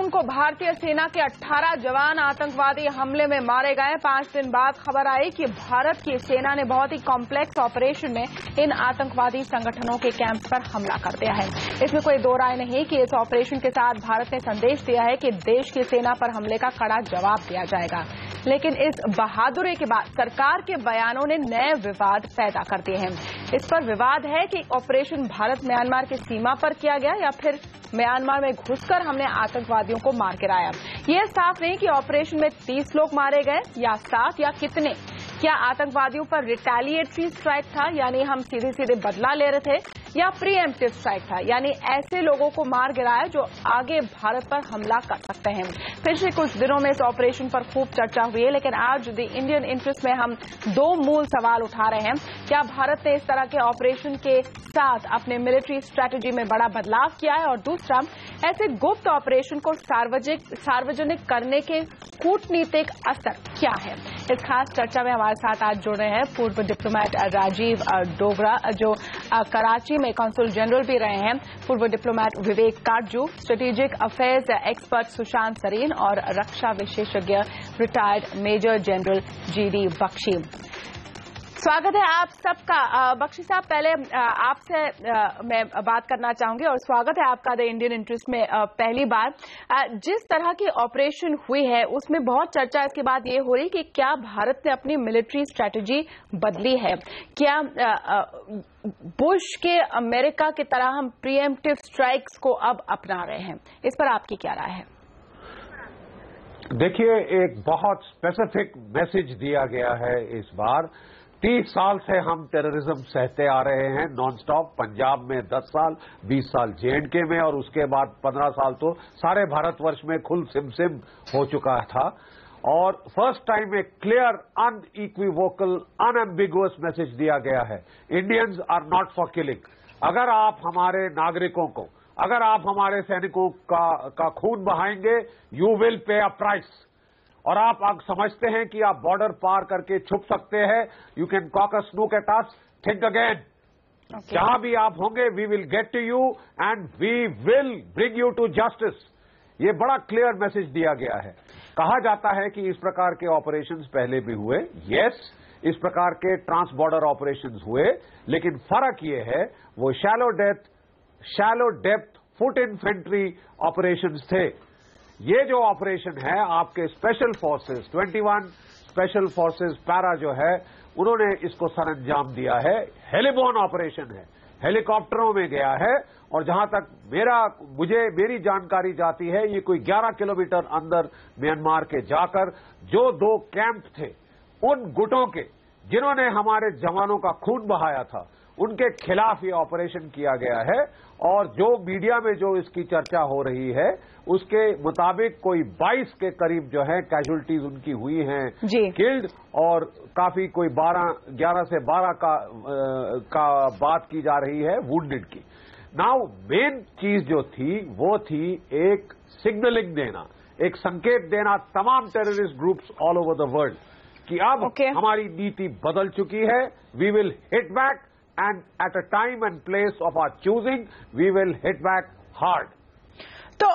को भारतीय सेना के 18 जवान आतंकवादी हमले में मारे गए। 5 दिन बाद खबर आई कि भारत की सेना ने बहुत ही कॉम्प्लेक्स ऑपरेशन में इन आतंकवादी संगठनों के कैंप पर हमला कर दिया है। इसमें कोई दो राय नहीं कि इस ऑपरेशन के साथ भारत ने संदेश दिया है कि देश की सेना पर हमले का कड़ा जवाब दिया जाएगा। लेकिन इस बहादुरी के बाद सरकार के बयानों ने नए विवाद पैदा कर दिए हैं। इस पर विवाद है कि ऑपरेशन भारत म्यांमार की सीमा पर किया गया या फिर म्यांमार में घुसकर हमने आतंकवादियों को मार गिराया। यह साफ नहीं कि ऑपरेशन में 30 लोग मारे गए या 7 या कितने। क्या आतंकवादियों पर रिटेलिएटरी स्ट्राइक था, यानी हम सीधे सीधे बदला ले रहे थे, या प्रीएम्प्टिव स्ट्राइक था, यानी ऐसे लोगों को मार गिराया जो आगे भारत पर हमला कर सकते हैं। पिछले कुछ दिनों में इस ऑपरेशन पर खूब चर्चा हुई है, लेकिन आज द इंडियन इंटरेस्ट में हम दो मूल सवाल उठा रहे हैं। क्या भारत ने इस तरह के ऑपरेशन के साथ अपने मिलिट्री स्ट्रैटेजी में बड़ा बदलाव किया है, और दूसरा, ऐसे गुप्त ऑपरेशन को सार्वजनिक करने के कूटनीतिक असर क्या है। इस खास चर्चा में हमारे साथ आज जुड़ रहे हैं पूर्व डिप्लोमेट राजीव डोगरा, जो कराची में कॉन्सुल जनरल भी रहे हैं, पूर्व diplomat Vivek Katju, strategic affairs expert Sushant Sareen और रक्षा विशेषज्ञ retired major general GD Bakshi. स्वागत है आप सबका। बख्शी साहब, पहले आपसे मैं बात करना चाहूंगी, और स्वागत है आपका द इंडियन इंटरेस्ट में पहली बार। जिस तरह की ऑपरेशन हुई है उसमें बहुत चर्चा इसके बाद ये हो रही कि क्या भारत ने अपनी मिलिट्री स्ट्रैटेजी बदली है, क्या बुश के अमेरिका की तरह हम प्रीएम्प्टिव स्ट्राइक्स को अब अपना रहे हैं। इस पर आपकी क्या राय है? देखिए, एक बहुत स्पेसिफिक मैसेज दिया गया है इस बार। 30 साल से हम टेररिज्म सहते आ रहे हैं नॉन स्टॉप। पंजाब में 10 साल, 20 साल जेएंडके में, और उसके बाद 15 साल तो सारे भारतवर्ष में खुल सिम हो चुका था। और फर्स्ट टाइम एक क्लियर, अनइक्विवोकल, अनएम्बिगुअस मैसेज दिया गया है, Indians are not for killing. अगर आप हमारे नागरिकों को, अगर आप हमारे सैनिकों का खून बहाएंगे, you will pay a price. और आप समझते हैं कि आप बॉर्डर पार करके छुप सकते हैं, you can cock a snook at us, think again. जहां भी आप होंगे, we will get to you and we will bring you to justice. ये बड़ा क्लियर मैसेज दिया गया है। कहा जाता है कि इस प्रकार के ऑपरेशंस पहले भी हुए, यस, इस प्रकार के ट्रांस बॉर्डर ऑपरेशंस हुए, लेकिन फर्क ये है वो shallow depth foot infantry operations थे। ये जो ऑपरेशन है आपके special forces, 21 special forces para जो है, उन्होंने इसको सरंजाम दिया है। हेलीबोर्न ऑपरेशन है, हेलीकॉप्टरों में गया है, और जहां तक मेरी जानकारी जाती है, ये कोई 11 किलोमीटर अंदर म्यांमार के जाकर जो 2 कैंप थे, उन गुटों के जिन्होंने हमारे जवानों का खून बहाया था, उनके खिलाफ ये ऑपरेशन किया गया है। और जो मीडिया में जो इसकी चर्चा हो रही है, उसके मुताबिक कोई 22 के करीब जो है कैजुअल्टीज उनकी हुई हैं किल्ड, और काफी कोई 11 से 12 का बात की जा रही है वुंडेड की। नाउ मेन चीज जो थी वो थी एक सिग्नलिंग देना, एक संकेत देना तमाम terrorist groups all over the world कि अब हमारी नीति बदल चुकी है, we will hit back, and at a time and place of our choosing, we will hit back hard. तो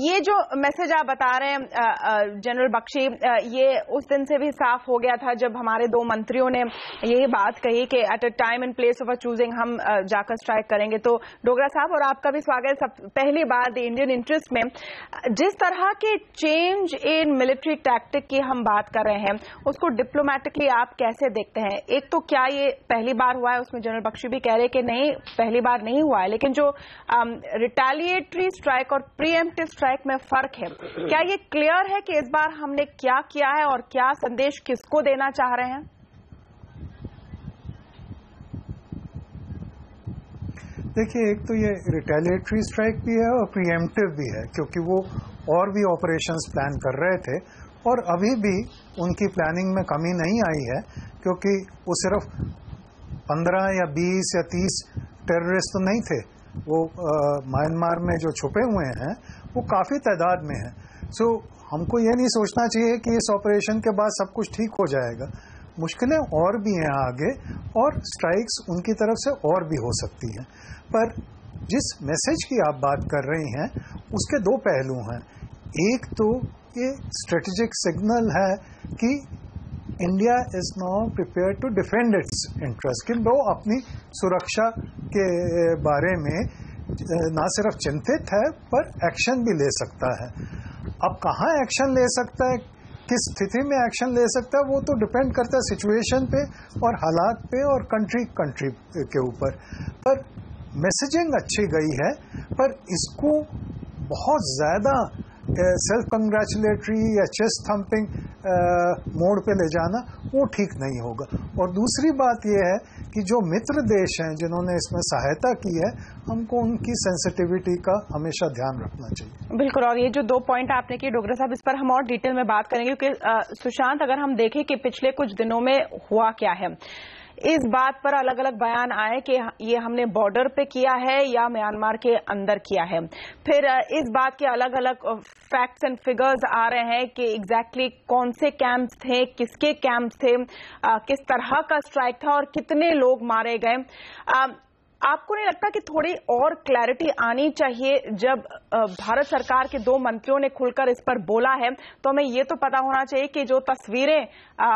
ये जो मैसेज आप बता रहे हैं जनरल बख्शी, ये उस दिन से भी साफ हो गया था जब हमारे 2 मंत्रियों ने यही बात कही कि at a time and place of a choosing हम जाकर स्ट्राइक करेंगे। तो डोगरा साहब, और आपका भी स्वागत है। पहली बार द इंडियन इंटरेस्ट में जिस तरह के चेंज इन मिलिट्री टैक्टिक की हम बात कर रहे हैं, उसको डिप्लोमेटिकली आप कैसे देखते हैं? एक तो क्या ये पहली बार हुआ है, उसमें जनरल बख्शी भी कह रहे हैं कि नहीं, पहली बार नहीं हुआ है, लेकिन जो रिटेलिएटरी स्ट्राइक और प्रीएम्प्टिव स्ट्राइक में फर्क है, क्या ये क्लियर है कि इस बार हमने क्या किया है और क्या संदेश किसको देना चाह रहे हैं? देखिए, एक तो ये रिटेलिएटरी स्ट्राइक भी है और प्रीएम्प्टिव भी है, क्योंकि वो और भी ऑपरेशंस प्लान कर रहे थे, और अभी भी उनकी प्लानिंग में कमी नहीं आई है, क्योंकि वो सिर्फ 15 या 20 या 30 टेररिस्ट तो नहीं थे। वो म्यांमार में जो छुपे हुए हैं वो काफी तादाद में है। सो हमको ये नहीं सोचना चाहिए कि इस ऑपरेशन के बाद सब कुछ ठीक हो जाएगा। मुश्किलें और भी हैं आगे, और स्ट्राइक्स उनकी तरफ से और भी हो सकती हैं। पर जिस मैसेज की आप बात कर रही हैं उसके 2 पहलू हैं। एक तो ये स्ट्रेटेजिक सिग्नल है कि India is now prepare to defend its interest, कि वो अपनी सुरक्षा के बारे में ना सिर्फ चिंतित है पर एक्शन भी ले सकता है। अब कहाँ एक्शन ले सकता है, किस स्थिति में एक्शन ले सकता है, वो तो डिपेंड करता है सिचुएशन पे और हालात पे और कंट्री के ऊपर। पर मैसेजिंग अच्छी गई है, पर इसको बहुत ज्यादा सेल्फ कंग्रेचुलेटरी या चेस्ट थम्पिंग मोड पे ले जाना वो ठीक नहीं होगा। और दूसरी बात यह है कि जो मित्र देश हैं जिन्होंने इसमें सहायता की है, हमको उनकी सेंसिटिविटी का हमेशा ध्यान रखना चाहिए। बिल्कुल, और ये जो 2 पॉइंट आपने किए डॉक्टर साहब, इस पर हम और डिटेल में बात करेंगे, क्योंकि सुशांत, अगर हम देखें कि पिछले कुछ दिनों में हुआ क्या है, इस बात पर अलग अलग बयान आए कि ये हमने बॉर्डर पे किया है या म्यांमार के अंदर किया है। फिर इस बात के अलग अलग फैक्ट्स एंड फिगर्स आ रहे हैं कि एग्जैक्टली कौन से कैंप्स थे, किसके कैंप्स थे, किस तरह का स्ट्राइक था और कितने लोग मारे गए। आपको नहीं लगता कि थोड़ी और क्लैरिटी आनी चाहिए? जब भारत सरकार के 2 मंत्रियों ने खुलकर इस पर बोला है तो हमें ये तो पता होना चाहिए कि जो तस्वीरें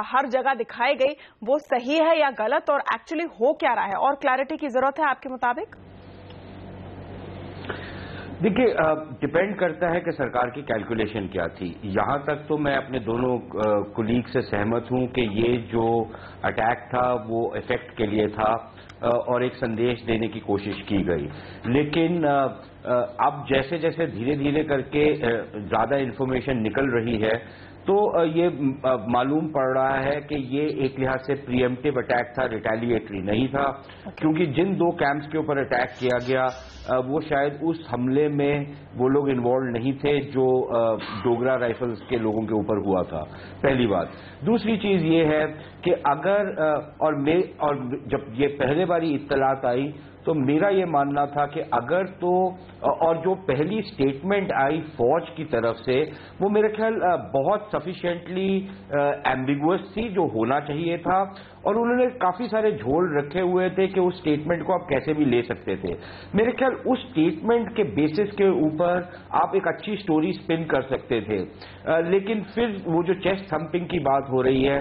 हर जगह दिखाई गई वो सही है या गलत, और एक्चुअली हो क्या रहा है, और क्लैरिटी की जरूरत है आपके मुताबिक? देखिए, डिपेंड करता है कि सरकार की कैलकुलेशन क्या थी। यहां तक तो मैं अपने दोनों कुलीग से सहमत हूं कि ये जो अटैक था वो इफेक्ट के लिए था और एक संदेश देने की कोशिश की गई। लेकिन अब जैसे जैसे धीरे धीरे करके ज्यादा इंफॉर्मेशन निकल रही है तो ये मालूम पड़ रहा है कि ये एक लिहाज से प्रीएम्प्टिव अटैक था, रिटेलिएटरी नहीं था। क्योंकि जिन 2 कैंप्स के ऊपर अटैक किया गया वो शायद उस हमले में वो लोग इन्वॉल्व नहीं थे जो डोगरा राइफल्स के लोगों के ऊपर हुआ था, पहली बात। दूसरी चीज ये है कि अगर और जब ये पहले बारी इत्तलात आई तो मेरा ये मानना था कि अगर तो, और जो पहली स्टेटमेंट आई फौज की तरफ से वो मेरे ख्याल बहुत सफिशिएंटली एम्बिगुअस थी, जो होना चाहिए था, और उन्होंने काफी सारे झोल रखे हुए थे कि उस स्टेटमेंट को आप कैसे भी ले सकते थे। मेरे ख्याल उस स्टेटमेंट के बेसिस के ऊपर आप एक अच्छी स्टोरी स्पिन कर सकते थे। लेकिन फिर वो जो चेस्ट थम्पिंग की बात हो रही है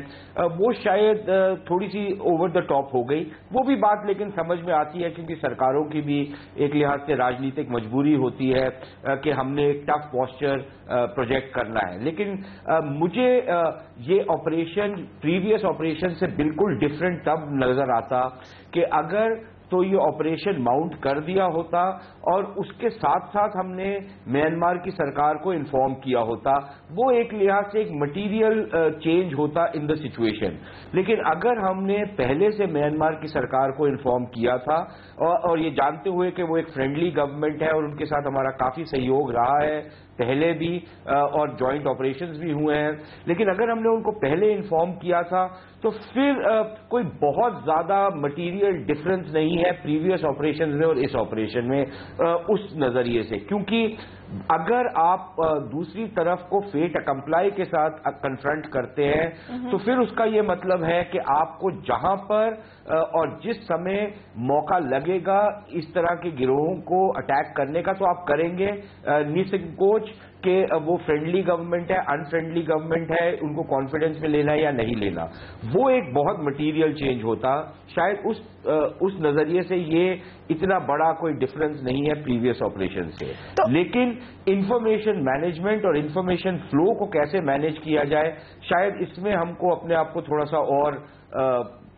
वो शायद थोड़ी सी ओवर द टॉप हो गई। वो भी बात लेकिन समझ में आती है क्योंकि सरकारों की भी एक लिहाज से राजनीतिक मजबूरी होती है कि हमने एक टफ पोस्चर प्रोजेक्ट करना है। लेकिन मुझे ये ऑपरेशन प्रीवियस ऑपरेशन से बिल्कुल डिफरेंट तब नजर आता कि अगर तो ये ऑपरेशन माउंट कर दिया होता और उसके साथ साथ हमने म्यांमार की सरकार को इन्फॉर्म किया होता, वो एक लिहाज से एक मटीरियल चेंज होता इन द सिचुएशन। लेकिन अगर हमने पहले से म्यांमार की सरकार को इन्फॉर्म किया था और ये जानते हुए कि वो एक फ्रेंडली गवर्नमेंट है और उनके साथ हमारा काफी सहयोग रहा है पहले भी और जॉइंट ऑपरेशंस भी हुए हैं, लेकिन अगर हमने उनको पहले इन्फॉर्म किया था तो फिर कोई बहुत ज्यादा मटेरियल डिफरेंस नहीं है प्रीवियस ऑपरेशंस में और इस ऑपरेशन में उस नजरिए से। क्योंकि अगर आप दूसरी तरफ को फेट कंप्लाई के साथ कन्फ्रंट करते हैं तो फिर उसका ये मतलब है कि आपको जहां पर और जिस समय मौका लगेगा इस तरह के गिरोहों को अटैक करने का तो आप करेंगे, निसंकोच कि वो फ्रेंडली गवर्नमेंट है अनफ्रेंडली गवर्नमेंट है, उनको कॉन्फिडेंस में लेना या नहीं लेना, वो एक बहुत मटीरियल चेंज होता। शायद उस नजरिए से ये इतना बड़ा कोई डिफरेंस नहीं है प्रीवियस ऑपरेशन से। लेकिन इंफॉर्मेशन मैनेजमेंट और इंफॉर्मेशन फ्लो को कैसे मैनेज किया जाए, शायद इसमें हमको अपने आप को थोड़ा सा और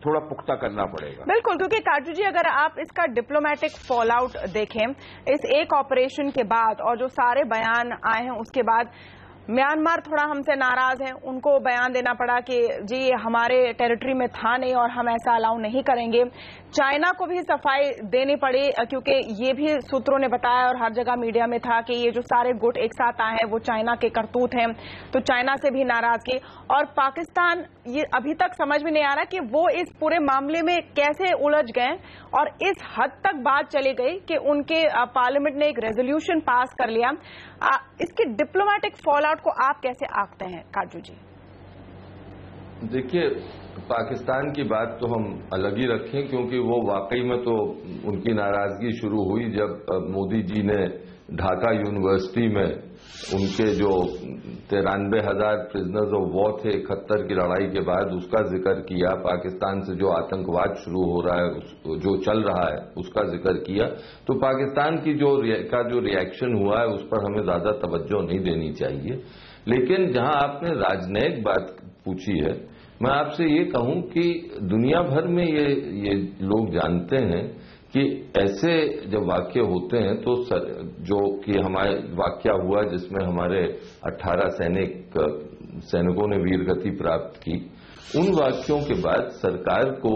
थोड़ा पुख्ता करना पड़ेगा। बिल्कुल, क्योंकि काजू जी अगर आप इसका डिप्लोमेटिक फॉल आउट देखें इस एक ऑपरेशन के बाद और जो सारे बयान आए हैं उसके बाद, म्यांमार थोड़ा हमसे नाराज है, उनको बयान देना पड़ा कि जी हमारे टेरिटरी में था नहीं और हम ऐसा अलाउ नहीं करेंगे। चाइना को भी सफाई देनी पड़ी क्योंकि ये भी सूत्रों ने बताया और हर जगह मीडिया में था कि ये जो सारे गुट एक साथ आए हैं वो चाइना के करतूत हैं, तो चाइना से भी नाराजगी। और पाकिस्तान, ये अभी तक समझ में नहीं आ रहा कि वो इस पूरे मामले में कैसे उलझ गए और इस हद तक बात चली गई कि उनके पार्लियामेंट ने एक रेजोल्यूशन पास कर लिया। इसके डिप्लोमेटिक फॉल आउट को आप कैसे आंकते हैं काजू जी? देखिए, पाकिस्तान की बात तो हम अलग ही रखें, क्योंकि वो वाकई में तो उनकी नाराजगी शुरू हुई जब मोदी जी ने ढाका यूनिवर्सिटी में उनके जो 93,000 प्रिजनर्स ऑफ वॉर थे 71 की लड़ाई के बाद, उसका जिक्र किया। पाकिस्तान से जो आतंकवाद शुरू हो रहा है, जो चल रहा है, उसका जिक्र किया। तो पाकिस्तान की जो रिएक्शन हुआ है उस पर हमें ज्यादा तवज्जो नहीं देनी चाहिए। लेकिन जहां आपने राजनयिक बात पूछी है, मैं आपसे ये कहूं कि दुनिया भर में ये लोग जानते हैं कि ऐसे जब वाक्य होते हैं तो जो कि हमारे वाक्य हुआ जिसमें हमारे 18 सैनिकों ने वीरगति प्राप्त की, उन वाक्यों के बाद सरकार को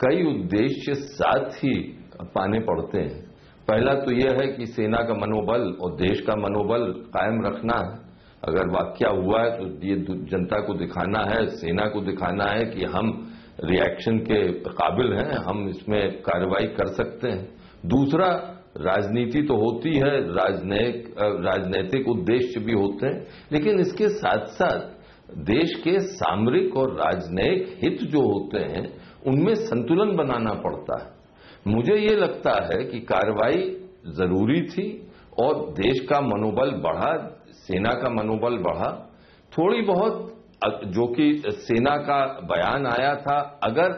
कई उद्देश्य साथ ही पाने पड़ते हैं। पहला तो यह है कि सेना का मनोबल और देश का मनोबल कायम रखना है। अगर वाकया हुआ है तो ये जनता को दिखाना है, सेना को दिखाना है कि हम रिएक्शन के काबिल हैं, हम इसमें कार्रवाई कर सकते हैं। दूसरा, राजनीति तो होती है, राजनैतिक उद्देश्य भी होते हैं, लेकिन इसके साथ साथ देश के सामरिक और राजनयिक हित जो होते हैं उनमें संतुलन बनाना पड़ता है। मुझे ये लगता है कि कार्रवाई जरूरी थी और देश का मनोबल बढ़ा, सेना का मनोबल बढ़ा। थोड़ी बहुत जो कि सेना का बयान आया था, अगर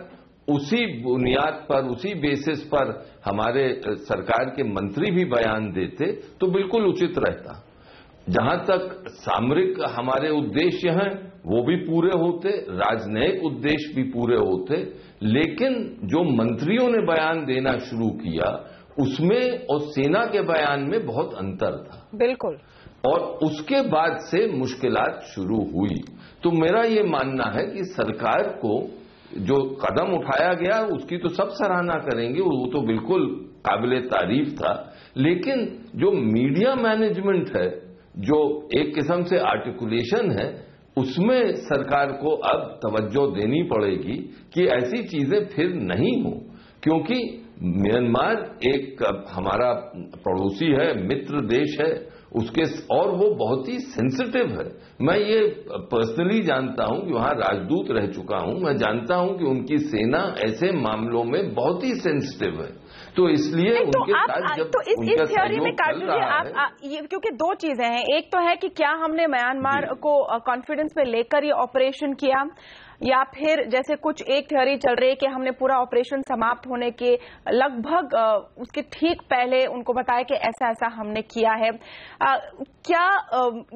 उसी बुनियाद पर, उसी बेसिस पर हमारे सरकार के मंत्री भी बयान देते तो बिल्कुल उचित रहता। जहां तक सामरिक हमारे उद्देश्य हैं वो भी पूरे होते, राजनयिक उद्देश्य भी पूरे होते, लेकिन जो मंत्रियों ने बयान देना शुरू किया उसमें और सेना के बयान में बहुत अंतर था। बिल्कुल। और उसके बाद से मुश्किलात शुरू हुई। तो मेरा ये मानना है कि सरकार को जो कदम उठाया गया उसकी तो सब सराहना करेंगे, वो तो बिल्कुल काबिले तारीफ था। लेकिन जो मीडिया मैनेजमेंट है, जो एक किस्म से आर्टिकुलेशन है, उसमें सरकार को अब तवज्जो देनी पड़ेगी कि ऐसी चीजें फिर नहीं हो। क्योंकि म्यांमार एक हमारा पड़ोसी है, मित्र देश है, उसके और वो बहुत ही सेंसिटिव है। मैं ये पर्सनली जानता हूं कि वहां राजदूत रह चुका हूं, मैं जानता हूं कि उनकी सेना ऐसे मामलों में बहुत ही सेंसिटिव है। तो इसलिए उनके साथ जब तो इस थ्योरी में काजू जी ये क्योंकि दो चीजें हैं, एक तो है कि क्या हमने म्यांमार को कॉन्फिडेंस में लेकर ये ऑपरेशन किया, या फिर जैसे कुछ एक थ्योरी चल रही है कि हमने पूरा ऑपरेशन समाप्त होने के लगभग उसके ठीक पहले उनको बताया कि ऐसा ऐसा हमने किया है। क्या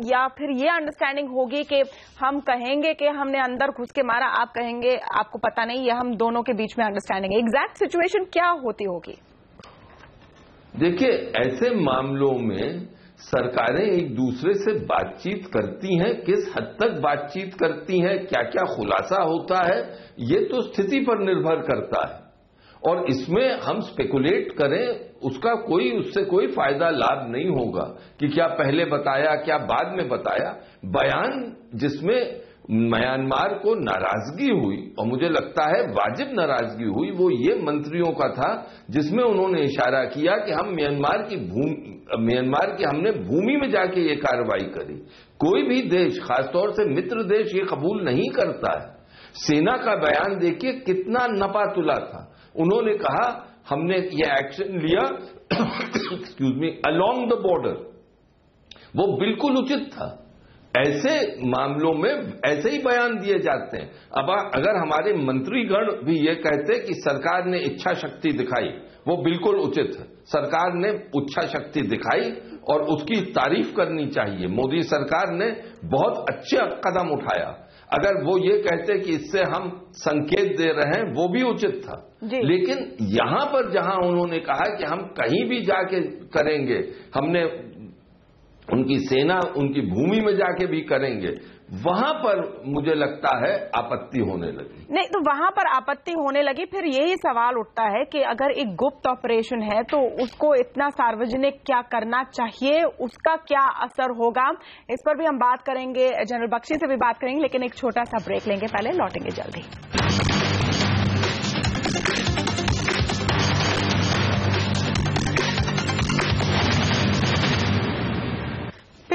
या फिर ये अंडरस्टैंडिंग होगी कि हम कहेंगे कि हमने अंदर घुस के मारा, आप कहेंगे आपको पता नहीं, ये हम दोनों के बीच में अंडरस्टैंडिंग है। एग्जैक्ट सिचुएशन क्या होती होगी? देखिए, ऐसे मामलों में सरकारें एक दूसरे से बातचीत करती हैं, किस हद तक बातचीत करती हैं, क्या क्या खुलासा होता है, ये तो स्थिति पर निर्भर करता है। और इसमें हम स्पेकुलेट करें उससे कोई फायदा लाभ नहीं होगा कि क्या पहले बताया क्या बाद में बताया। बयान जिसमें म्यांमार को नाराजगी हुई, और मुझे लगता है वाजिब नाराजगी हुई, वो ये मंत्रियों का था जिसमें उन्होंने इशारा किया कि हम म्यांमार की हमने भूमि में जाके ये कार्रवाई करी। कोई भी देश, खासतौर से मित्र देश, ये कबूल नहीं करता है। सेना का बयान देखिए कितना नपातुला था। उन्होंने कहा हमने ये एक्शन लिया excuse me along the border, वो बिल्कुल उचित था। ऐसे मामलों में ऐसे ही बयान दिए जाते हैं। अब अगर हमारे मंत्रीगण भी ये कहते कि सरकार ने इच्छा शक्ति दिखाई, वो बिल्कुल उचित है। सरकार ने इच्छा शक्ति दिखाई और उसकी तारीफ करनी चाहिए। मोदी सरकार ने बहुत अच्छा कदम उठाया। अगर वो ये कहते कि इससे हम संकेत दे रहे हैं, वो भी उचित था। लेकिन यहां पर जहां उन्होंने कहा कि हम कहीं भी जाके करेंगे, हमने उनकी सेना उनकी भूमि में जाके भी करेंगे, वहां पर मुझे लगता है आपत्ति होने लगी। नहीं, तो वहां पर आपत्ति होने लगी। फिर यही सवाल उठता है कि अगर एक गुप्त ऑपरेशन है तो उसको इतना सार्वजनिक क्या करना चाहिए, उसका क्या असर होगा, इस पर भी हम बात करेंगे, जनरल बख्शी से भी बात करेंगे। लेकिन एक छोटा सा ब्रेक लेंगे, पहले लौटेंगे जल्दी।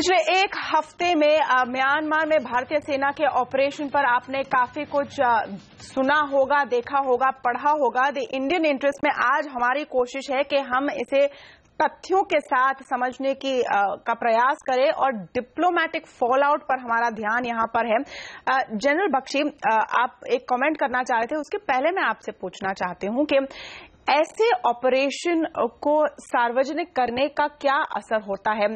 पिछले एक हफ्ते में म्यांमार में भारतीय सेना के ऑपरेशन पर आपने काफी कुछ सुना होगा, देखा होगा, पढ़ा होगा। द इंडियन इंटरेस्ट में आज हमारी कोशिश है कि हम इसे तथ्यों के साथ समझने का प्रयास करें और डिप्लोमेटिक फॉलआउट पर हमारा ध्यान यहां पर है। जनरल बख्शी, आप एक कमेंट करना चाह रहे थे, उसके पहले मैं आपसे पूछना चाहती हूं कि ऐसे ऑपरेशन को सार्वजनिक करने का क्या असर होता है?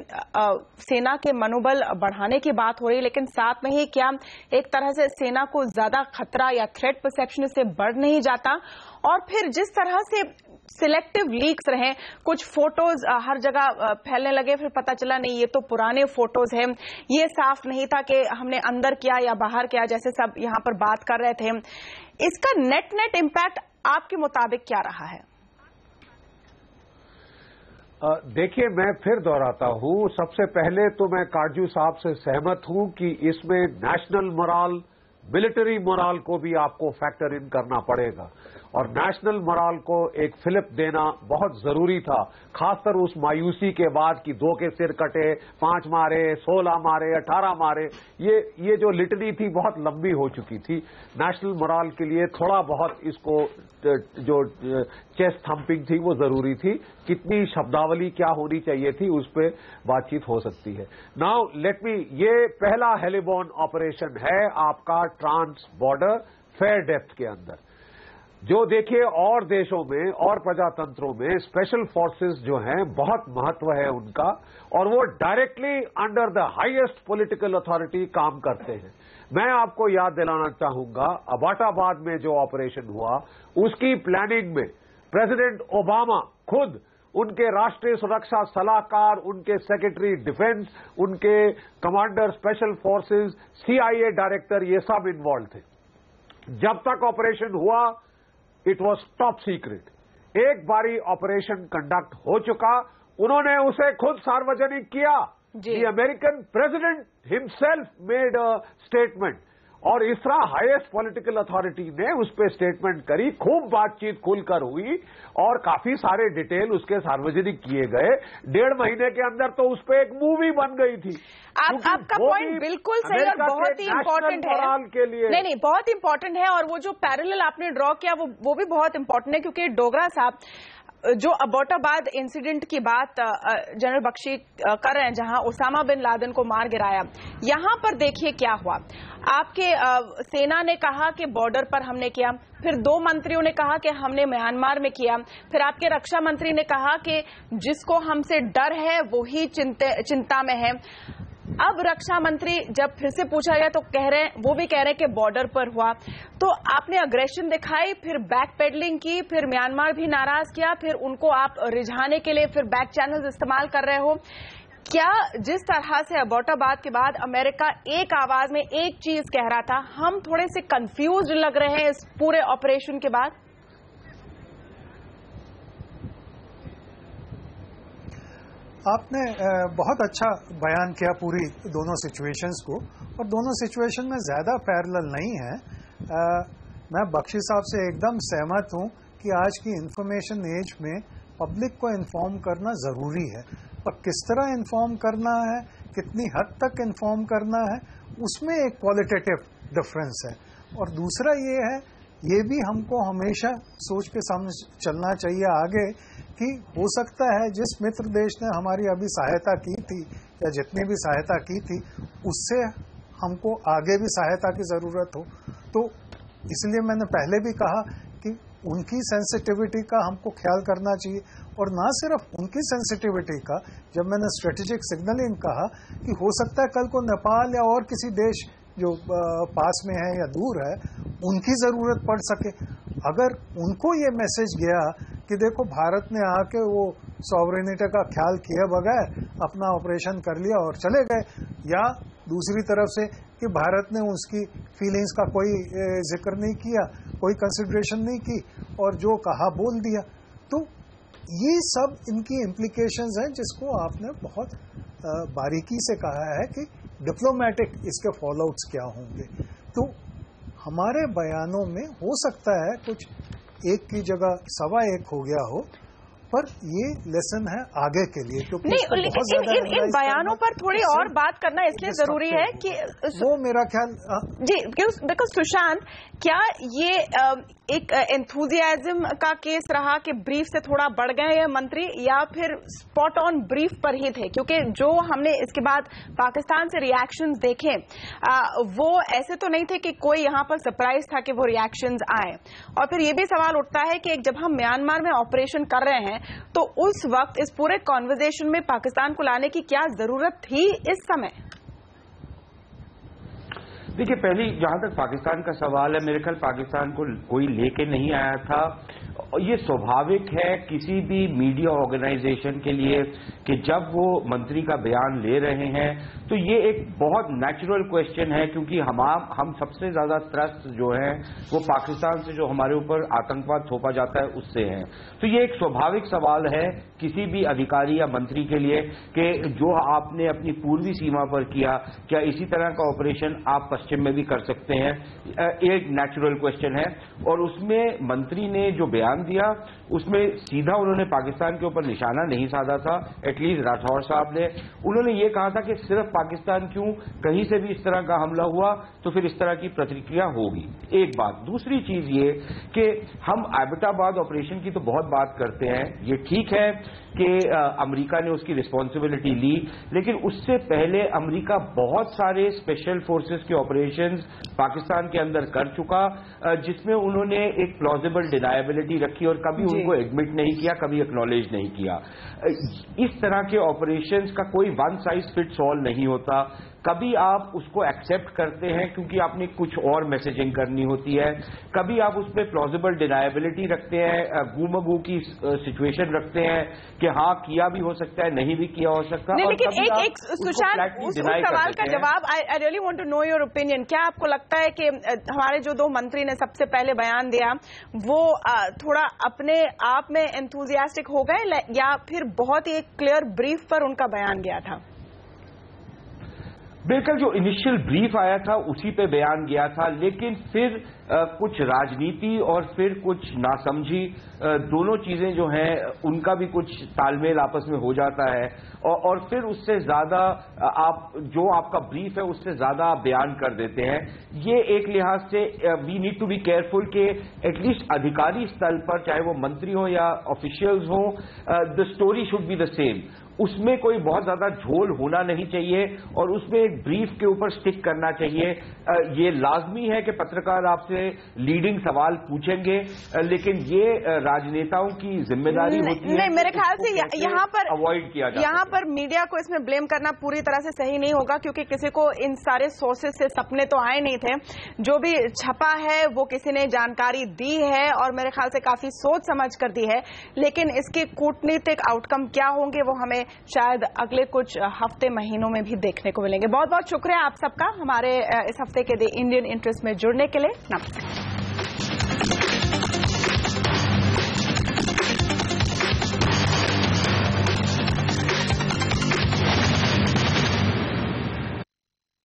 सेना के मनोबल बढ़ाने की बात हो रही है, लेकिन साथ में ही क्या एक तरह से सेना को ज्यादा खतरा या थ्रेट परसेप्शन से बढ़ नहीं जाता? और फिर जिस तरह से सिलेक्टिव लीक्स रहे, कुछ फोटोज हर जगह फैलने लगे, फिर पता चला नहीं ये तो पुराने फोटोज हैं, ये साफ नहीं था कि हमने अंदर किया या बाहर किया, जैसे सब यहां पर बात कर रहे थे। इसका नेट इम्पैक्ट आपके मुताबिक क्या रहा है? देखिए, मैं फिर दोहराता हूं, सबसे पहले तो मैं काटजू साहब से सहमत हूं कि इसमें नेशनल मोराल, मिलिट्री मोराल को भी आपको फैक्टर इन करना पड़ेगा और नेशनल मोराल को एक फिलिप देना बहुत जरूरी था, खासकर उस मायूसी के बाद कि 2 के सिर कटे, 5 मारे, 16 मारे, 18 मारे, ये जो लिटनी थी बहुत लंबी हो चुकी थी। नेशनल मोराल के लिए थोड़ा बहुत इसको जो चेस्ट थम्पिंग थी वो जरूरी थी। कितनी शब्दावली क्या होनी चाहिए थी उस पर बातचीत हो सकती है। नाउ लेट मी, ये पहला हेलीबॉर्न ऑपरेशन है आपका ट्रांस बॉर्डर फेयर डेप्थ के अंदर। जो देखिए और देशों में और प्रजातंत्रों में स्पेशल फोर्सेस जो हैं बहुत महत्व है उनका, और वो directly under the highest political authority काम करते हैं। मैं आपको याद दिलाना चाहूंगा, अबाटाबाद में जो ऑपरेशन हुआ उसकी प्लानिंग में प्रेसिडेंट ओबामा खुद, उनके राष्ट्रीय सुरक्षा सलाहकार, उनके सेक्रेटरी डिफेंस, उनके commander special forces, CIA director, ये सब इन्वॉल्व थे। जब तक ऑपरेशन हुआ इट वॉज टॉप सीक्रेट। एक बारी ऑपरेशन कंडक्ट हो चुका, उन्होंने उसे खुद सार्वजनिक किया। The American president himself made a statement और इस तरह हाईएस्ट पॉलिटिकल अथॉरिटी ने उस पर स्टेटमेंट करी, खूब बातचीत खुलकर हुई और काफी सारे डिटेल उसके सार्वजनिक किए गए। 1.5 महीने के अंदर तो उस पर एक मूवी बन गई थी। आपका पॉइंट बिल्कुल सही और बहुत ही इंपॉर्टेंट है के लिए। नहीं, बहुत इंपॉर्टेंट है, और वो जो पैरेलल आपने ड्रॉ किया वो भी बहुत इंपॉर्टेंट है, क्योंकि डोगरा साहब जो अबोटाबाद इंसिडेंट की बात जनरल बख्शी कर रहे हैं, जहां ओसामा बिन लादेन को मार गिराया, यहां पर देखिए क्या हुआ। आपके सेना ने कहा कि बॉर्डर पर हमने किया, फिर 2 मंत्रियों ने कहा कि हमने म्यांमार में किया, फिर आपके रक्षा मंत्री ने कहा कि जिसको हमसे डर है वो ही चिंता में है। अब रक्षा मंत्री जब फिर से पूछा गया तो वो भी कह रहे हैं कि बॉर्डर पर हुआ। तो आपने अग्रेशन दिखाई, फिर बैक पेडलिंग की, फिर म्यांमार भी नाराज किया, फिर उनको आप रिझाने के लिए फिर बैक चैनल्स इस्तेमाल कर रहे हो। क्या जिस तरह से अबोटाबाद के बाद अमेरिका एक आवाज में एक चीज कह रहा था, हम थोड़े से कंफ्यूज लग रहे हैं इस पूरे ऑपरेशन के बाद? आपने बहुत अच्छा बयान किया पूरी दोनों सिचुएशंस को, और दोनों सिचुएशन में ज्यादा पैरेलल नहीं है। मैं बख्शी साहब से एकदम सहमत हूं कि आज की इंफॉर्मेशन एज में पब्लिक को इन्फॉर्म करना जरूरी है, और किस तरह इन्फॉर्म करना है, कितनी हद तक इन्फॉर्म करना है, उसमें एक क्वालिटेटिव डिफरेंस है। और दूसरा ये है, ये भी हमको हमेशा सोच के सामने चलना चाहिए आगे कि हो सकता है जिस मित्र देश ने हमारी अभी सहायता की थी या जितनी भी सहायता की थी उससे हमको आगे भी सहायता की जरूरत हो। तो इसलिए मैंने पहले भी कहा कि उनकी सेंसिटिविटी का हमको ख्याल करना चाहिए, और ना सिर्फ उनकी सेंसिटिविटी का, जब मैंने स्ट्रेटेजिक सिग्नलिंग कहा कि हो सकता है कल को नेपाल या और किसी देश जो पास में है या दूर है उनकी जरूरत पड़ सके, अगर उनको ये मैसेज गया कि देखो भारत ने आके वो सॉवरेनिटी का ख्याल किए बगैर अपना ऑपरेशन कर लिया और चले गए, या दूसरी तरफ से कि भारत ने उसकी फीलिंग्स का कोई जिक्र नहीं किया, कोई कंसिडरेशन नहीं की और जो कहा बोल दिया, तो ये सब इनकी इम्प्लीकेशंस हैं जिसको आपने बहुत बारीकी से कहा है कि डिप्लोमेटिक इसके फॉलोआउट्स क्या होंगे। तो हमारे बयानों में हो सकता है कुछ एक की जगह 1.25 हो गया हो, पर ये लेसन है आगे के लिए, क्योंकि नहीं, लेकिन इन बयानों पर थोड़ी और बात करना इसलिए जरूरी है कि वो मेरा ख्याल जी, बिकॉज सुशांत, क्या ये एक एंथुजियाज्म का केस रहा कि ब्रीफ से थोड़ा बढ़ गए ये मंत्री, या फिर स्पॉट ऑन ब्रीफ पर ही थे? क्योंकि जो हमने इसके बाद पाकिस्तान से रिएक्शंस देखे वो ऐसे तो नहीं थे कि कोई यहां पर सरप्राइज था कि वो रिएक्शंस आए। और फिर ये भी सवाल उठता है कि जब हम म्यांमार में ऑपरेशन कर रहे हैं तो उस वक्त इस पूरे कॉन्वर्सेशन में पाकिस्तान को लाने की क्या जरूरत थी इस समय? देखिए, पहली जहां तक पाकिस्तान का सवाल है, मेरे ख्याल पाकिस्तान को कोई लेके नहीं आया था। ये स्वाभाविक है किसी भी मीडिया ऑर्गेनाइजेशन के लिए कि जब वो मंत्री का बयान ले रहे हैं तो ये एक बहुत नेचुरल क्वेश्चन है, क्योंकि हम सबसे ज्यादा त्रस्त जो है वो पाकिस्तान से जो हमारे ऊपर आतंकवाद थोपा जाता है उससे है। तो ये एक स्वाभाविक सवाल है किसी भी अधिकारी या मंत्री के लिए कि जो आपने अपनी पूर्वी सीमा पर किया, क्या इसी तरह का ऑपरेशन आप पश्चिम में भी कर सकते हैं? एक नेचुरल क्वेश्चन है। और उसमें मंत्री ने जो बयान दिया उसमें सीधा उन्होंने पाकिस्तान के ऊपर निशाना नहीं साधा था, एटलीस्ट राठौर साहब ने। उन्होंने ये कहा था कि सिर्फ पाकिस्तान क्यों, कहीं से भी इस तरह का हमला हुआ तो फिर इस तरह की प्रतिक्रिया होगी। एक बात। दूसरी चीज ये कि हम एबटाबाद ऑपरेशन की तो बहुत बात करते हैं, ये ठीक है कि अमेरिका ने उसकी रिस्पॉन्सिबिलिटी ली, लेकिन उससे पहले अमेरिका बहुत सारे स्पेशल फोर्सेस के ऑपरेशंस पाकिस्तान के अंदर कर चुका, जिसमें उन्होंने एक प्लॉजिबल डिनायबिलिटी रखी और कभी उनको एडमिट नहीं किया, कभी एक्नॉलेज नहीं किया। इस तरह के ऑपरेशंस का कोई वन साइज फिट्स ऑल नहीं होता। कभी आप उसको एक्सेप्ट करते हैं क्योंकि आपने कुछ और मैसेजिंग करनी होती है, कभी आप उस पर प्लॉजिबल डिनायबिलिटी रखते हैं, गूमगू की सिचुएशन रखते हैं कि हाँ किया भी हो सकता है, नहीं भी किया हो सकता। नहीं, लेकिन एक सुशांत, उस सवाल का जवाब I really want to know your opinion. क्या आपको लगता है कि हमारे जो दो मंत्री ने सबसे पहले बयान दिया वो थोड़ा अपने आप में एंथुजियास्टिक हो गए, या फिर बहुत ही क्लियर ब्रीफ पर उनका बयान गया था? बिल्कुल, जो इनिशियल ब्रीफ आया था उसी पे बयान गया था, लेकिन फिर कुछ राजनीति और फिर कुछ नासमझी, दोनों चीजें जो हैं उनका भी कुछ तालमेल आपस में हो जाता है, और फिर उससे ज्यादा आपका ब्रीफ है उससे ज्यादा आप बयान कर देते हैं। ये एक लिहाज से we need to be careful कि एटलीस्ट अधिकारी स्तर पर, चाहे वो मंत्री हो या ऑफिशियल्स हो, the story should be the same. उसमें कोई बहुत ज्यादा झोल होना नहीं चाहिए और उसमें एक ब्रीफ के ऊपर स्टिक करना चाहिए। ये लाजमी है कि पत्रकार आपसे लीडिंग सवाल पूछेंगे, लेकिन ये राजनेताओं की जिम्मेदारी होती है। नहीं, मेरे ख्याल से यहाँ पर अवॉइड किया जाए। यहाँ पर मीडिया को इसमें ब्लेम करना पूरी तरह से सही नहीं होगा, क्योंकि किसी को इन सारे सोर्सेज से सपने तो आए नहीं थे। जो भी छपा है वो किसी ने जानकारी दी है और मेरे ख्याल से काफी सोच समझ कर दी है, लेकिन इसके कूटनीतिक आउटकम क्या होंगे वो हमें शायद अगले कुछ हफ्ते महीनों में भी देखने को मिलेंगे। बहुत बहुत शुक्रिया आप सबका हमारे इस हफ्ते के द इंडियन इंटरेस्ट में जुड़ने के लिए। नमस्कार।